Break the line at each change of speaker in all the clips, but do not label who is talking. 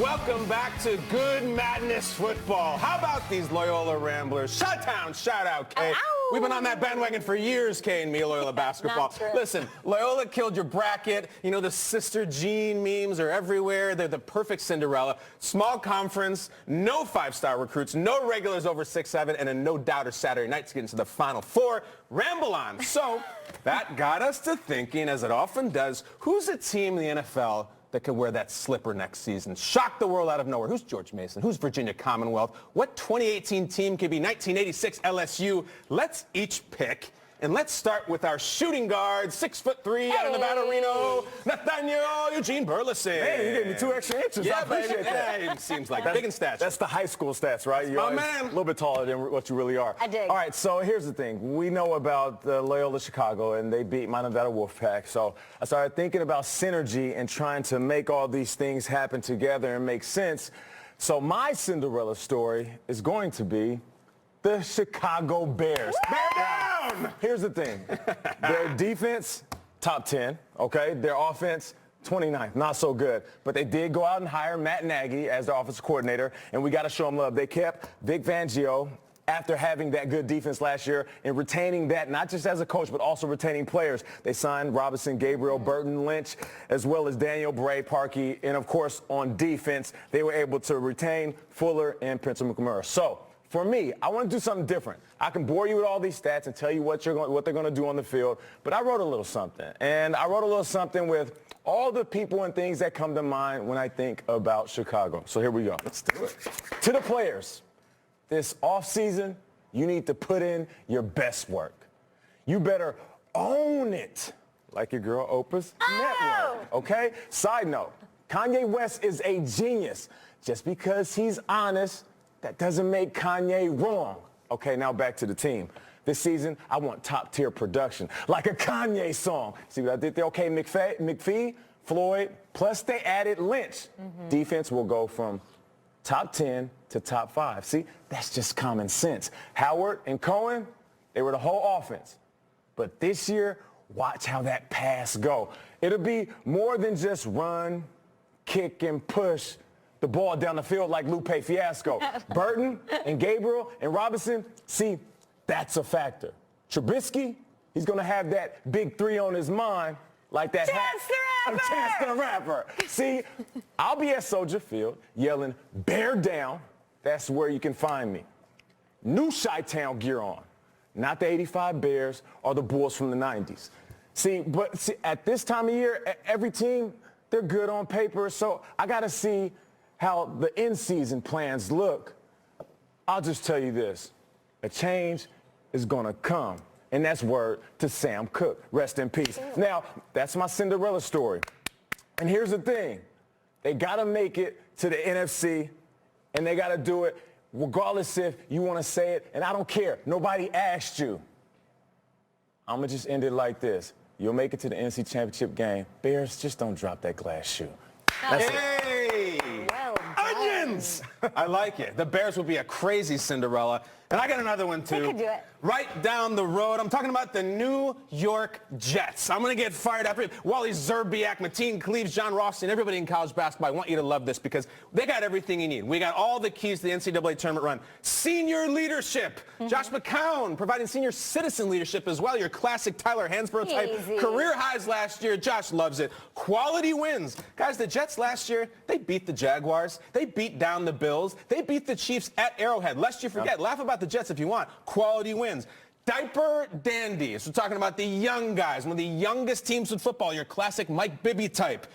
Welcome back to Good Madness Football. How about these Loyola Ramblers? Shut-town, shout-out, Kay.
Ow.
We've been on that bandwagon for years, Kay and me, Loyola basketball.
Not true.
Listen, Loyola killed your bracket. You know, the Sister Jean memes are everywhere. They're the perfect Cinderella. Small conference, no five-star recruits, no regulars over 6'7", and a no-doubter Saturday night to get into the Final Four. Ramble on. So that got us to thinking, as it often does, who's a team in the NFL that could wear that slipper next season? Shock the world out of nowhere. Who's George Mason? Who's Virginia Commonwealth? What 2018 team could be 1986 LSU? Let's each pick. And let's start with our shooting guard, 6'3", out of Nevada, Reno, Nathaniel Eugene Burleson.
Man, you gave me 2 extra inches.
Yeah,
I appreciate that.
It seems like big in stats.
That's the high school stats, right? You're
Oh, man.
A little bit taller than what you really are.
I dig.
All right, so here's the thing. We know about Loyola Chicago, and they beat my Nevada Wolfpack. So I started thinking about synergy and trying to make all these things happen together and make sense. So my Cinderella story is going to be the Chicago Bears.
Bear down!
Here's the thing. Their defense, top 10, okay? Their offense, 29th, not so good. But they did go out and hire Matt Nagy as their offensive coordinator, and we got to show them love. They kept Vic Fangio after having that good defense last year and retaining that, not just as a coach, but also retaining players. They signed Robinson, Gabriel, Burton, Lynch, as well as Daniel Bray, Parkey, and, of course, on defense, they were able to retain Fuller and Prince McMurray. So, for me, I want to do something different. I can bore you with all these stats and tell you what they're going to do on the field, but I wrote a little something. And I wrote a little something with all the people and things that come to mind when I think about Chicago. So here we go.
Let's do it.
To the players, this offseason, you need to put in your best work. You better own it, like your girl Oprah's network, okay? Side note, Kanye West is a genius. Just because he's honest, that doesn't make Kanye wrong. Okay, now back to the team. This season, I want top-tier production, like a Kanye song. See what I did there? Okay, McPhee, Floyd, plus they added Lynch. Defense will go from top 10 to top 5. See, that's just common sense. Howard and Cohen, they were the whole offense. But this year, watch how that pass go. It'll be more than just run, kick, and push the ball down the field like Lupe Fiasco. Burton and Gabriel and Robinson, see, that's a factor. Trubisky, he's going to have that big 3 on his mind like that. Chance the Rapper. See, I'll be at Soldier Field yelling, bear down. That's where you can find me. New Chi-Town gear on. Not the 85 Bears or the Bulls from the 90s. See, at this time of year, every team, they're good on paper, so I got to see how the in-season plans look. I'll just tell you this. A change is going to come. And that's word to Sam Cooke. Rest in peace. Now, that's my Cinderella story. And here's the thing. They got to make it to the NFC, and they got to do it regardless if you want to say it. And I don't care. Nobody asked you. I'm going to just end it like this. You'll make it to the NFC Championship game. Bears, just don't drop that glass shoe. That's it.
Onions! I like it. The Bears will be a crazy Cinderella. And I got another one, too.
They could do it.
Right down the road. I'm talking about the New York Jets. I'm going to get fired up. Wally Zerbiak, Mateen Cleaves, John Ross, and everybody in college basketball. I want you to love this because they got everything you need. We got all the keys to the NCAA tournament run. Senior leadership. Josh McCown providing senior citizen leadership as well. Your classic Tyler Hansbrough type.
Easy.
Career highs last year. Josh loves it. Quality wins. Guys, the Jets last year, they beat the Jaguars. They beat down the Bills. They beat the Chiefs at Arrowhead. Lest you forget, laugh about the Jets if you want. Quality wins. Diaper dandies. We're talking about the young guys, one of the youngest teams in football, your classic Mike Bibby type.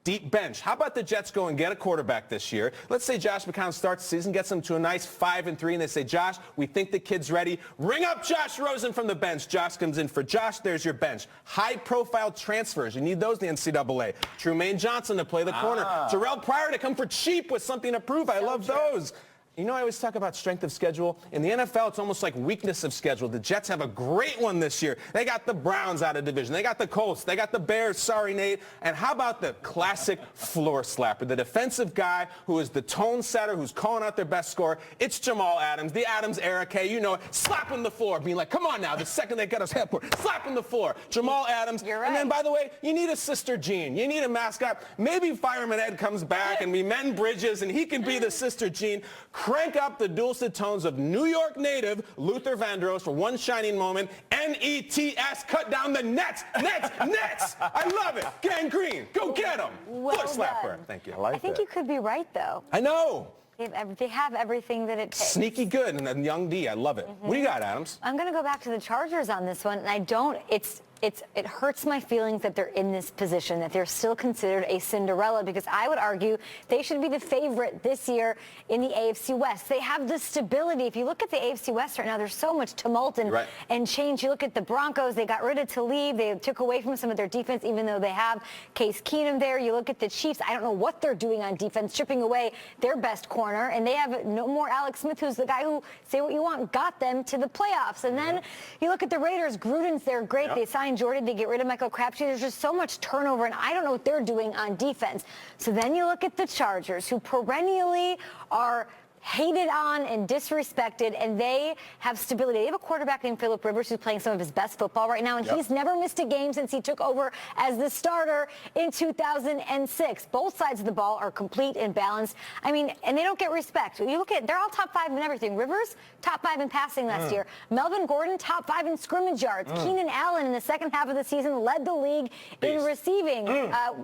Deep bench. How about the Jets go and get a quarterback this year? Let's say Josh McCown starts the season, gets them to a nice 5-3, and they say, Josh, we think the kid's ready. Ring up Josh Rosen from the bench. Josh comes in for Josh. There's your bench. High-profile transfers. You need those in the NCAA. Trumaine Johnson to play the corner. Terrell Pryor to come for cheap with something to prove. I love those. You know, I always talk about strength of schedule. In the NFL, it's almost like weakness of schedule. The Jets have a great one this year. They got the Browns out of division. They got the Colts. They got the Bears. Sorry, Nate. And how about the classic floor slapper, the defensive guy who is the tone setter, who's calling out their best scorer? It's Jamal Adams, the Adams era, K. You know it. Slapping the floor, being like, come on now, the second they get us headboard, slapping the floor. Jamal Adams.
You're right.
And then, by the way, you need a Sister Jean. You need a mascot. Maybe Fireman Ed comes back and we mend bridges and he can be the Sister Jean. Crank up the dulcet tones of New York native Luther Vandross for one shining moment. N-E-T-S, cut down the nets. I love it. Gangrene, go get them.
Well
Foot slapper.
done.
Thank you.
I think you could be right, though.
I know.
They have everything that it takes.
Sneaky good, and then young D, I love it. What do you got, Adams?
I'm going to go back to the Chargers on this one, and it hurts my feelings that they're in this position, that they're still considered a Cinderella, because I would argue they should be the favorite this year in the AFC West. They have the stability. If you look at the AFC West right now, there's so much tumult and change. You look at the Broncos, they got rid of Talib. They took away from some of their defense, even though they have Case Keenum there. You look at the Chiefs, I don't know what they're doing on defense, chipping away their best corner, and they have no more Alex Smith, who's the guy who, say what you want, got them to the playoffs. And then you look at the Raiders, Gruden's there, great. They signed Jordan, they get rid of Michael Crabtree. There's just so much turnover, and I don't know what they're doing on defense. So then you look at the Chargers, who perennially are hated on and disrespected, and they have stability. They have a quarterback named Phillip Rivers who's playing some of his best football right now, and he's never missed a game since he took over as the starter in 2006. Both sides of the ball are complete and balanced. I mean, and they don't get respect. You look at, they're all top 5 in everything. Rivers, top 5 in passing last year. Melvin Gordon, top 5 in scrimmage yards. Keenan Allen in the second half of the season led the league in receiving.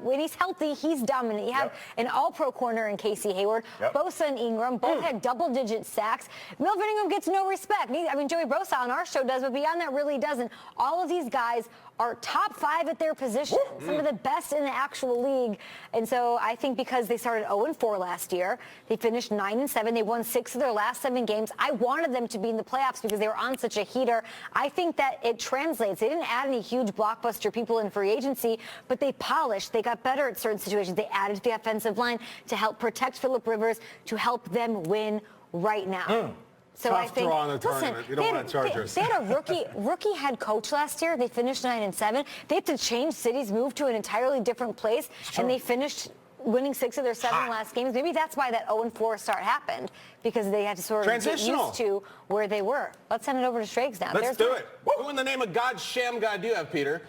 When he's healthy, he's dominant. You have an all-pro corner in Casey Hayward. Bosa and Ingram both had double-digit sacks. Melvin Ingram gets no respect. I mean, Joey Bosa on our show does, but beyond that really doesn't. All of these guys are top 5 at their position, some of the best in the actual league. And so I think because they started 0-4 last year, they finished 9-7. They won 6 of their last 7 games. I wanted them to be in the playoffs because they were on such a heater. I think that it translates. They didn't add any huge blockbuster people in free agency, but they polished. They got better at certain situations. They added to the offensive line to help protect Phillip Rivers, to help them win right now. So
Tough
I think,
draw in the tournament. You don't want Chargers.
They had a rookie head coach last year. They finished 9-7. They had to change cities, move to an entirely different place, and they finished winning 6 of their 7 last games. Maybe that's why that 0-4 start happened, because they had to sort of get used to where they were. Let's send it over to Straights now.
Let's do it. Who in the name of God, sham God, do you have, Peter?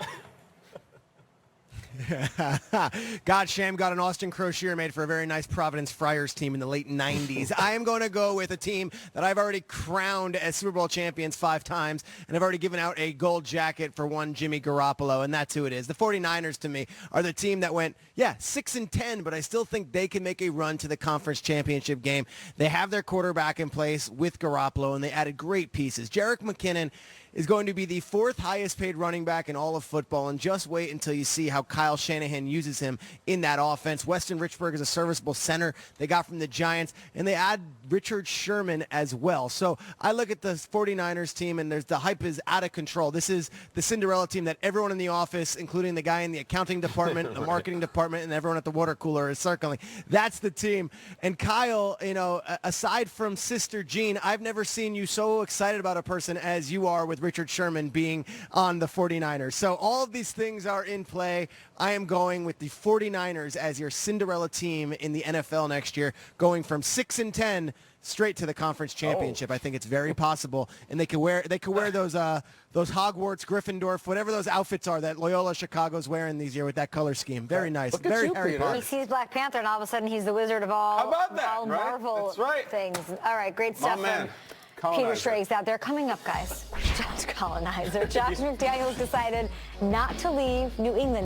God sham got an Austin Crocier made for a very nice Providence Friars team in the late 90s. I am going to go with a team that I've already crowned as Super Bowl champions 5 times, and I've already given out a gold jacket for one Jimmy Garoppolo, and that's who it is. The 49ers, to me, are the team that went, 6-10, but I still think they can make a run to the conference championship game. They have their quarterback in place with Garoppolo, and they added great pieces. Jerick McKinnon is going to be the 4th highest paid running back in all of football, and just wait until you see how Kyle Shanahan uses him in that offense. Weston Richburg is a serviceable center they got from the Giants, and they add Richard Sherman as well. So I look at the 49ers team, and the hype is out of control. This is the Cinderella team that everyone in the office, including the guy in the accounting department, the marketing department, and everyone at the water cooler is circling. That's the team. And Kyle, aside from Sister Jean, I've never seen you so excited about a person as you are with Richard Sherman being on the 49ers. So all of these things are in play. I am going with the 49ers as your Cinderella team in the NFL next year, going from 6-10 straight to the conference championship. I think it's very possible, and they could wear those Hogwarts, Gryffindor, whatever those outfits are that Loyola Chicago's wearing these year with that color scheme. Very nice.
Look at
very
you,
Harry
Peter.
Potter.
He sees Black Panther, and all of a sudden he's the wizard of all,
How about that,
all
right?
Marvel
That's right.
things. All right, great stuff
man.
from Peter Straights out there. Coming up, guys, Josh Colonizer. Josh McDaniels decided not to leave New England.